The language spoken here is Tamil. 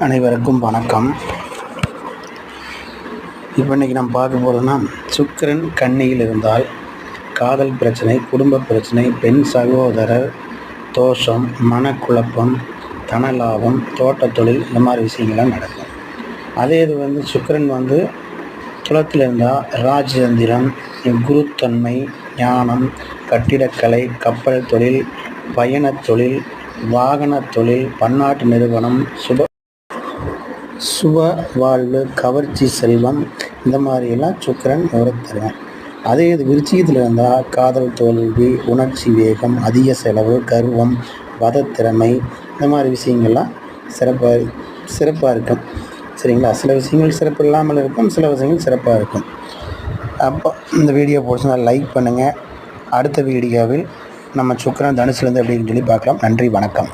அனைவருக்கும் வணக்கம். இப்போ இன்றைக்கி நம்ம பார்க்க போகிறோன்னா, சுக்கிரன் கன்னியில் இருந்தால் காதல் பிரச்சனை, குடும்ப பிரச்சனை, பெண் சகோதரர் தோஷம், மனக்குழப்பம், தனலாபம், தோட்ட தொழில், இந்த மாதிரி விஷயங்கள்லாம் நடக்கும். அதே இது சுக்கிரன் துலத்தில் இருந்தால் ராஜதந்திரம், குருத்தன்மை, ஞானம், கட்டிடக்கலை, கப்பல் தொழில், பயணத் தொழில், வாகன தொழில், பன்னாட்டு நிறுவனம், சுப வாழ்வு, கவர்ச்சி, செல்வம், இந்த மாதிரியெல்லாம் சுக்கிரன் தருவேன். அதே இது விருச்சிகத்தில் இருந்தால் காதல் தோல்வி, உணர்ச்சி வேகம், அதிக செலவு, கர்வம், வதத்திறமை, இந்த மாதிரி விஷயங்கள்லாம் சிறப்பாக இருக்கும். சரிங்களா? சில விஷயங்கள் சிறப்பு இல்லாமல் இருக்கும், சில விஷயங்கள் சிறப்பாக இருக்கும். அப்போ இந்த வீடியோ பிடிச்சிருந்தா லைக் பண்ணுங்கள். அடுத்த வீடியோவில் நம்ம சுக்கிரன் தனுசுலேருந்து எப்படின்னு சொல்லி பார்க்கலாம். நன்றி, வணக்கம்.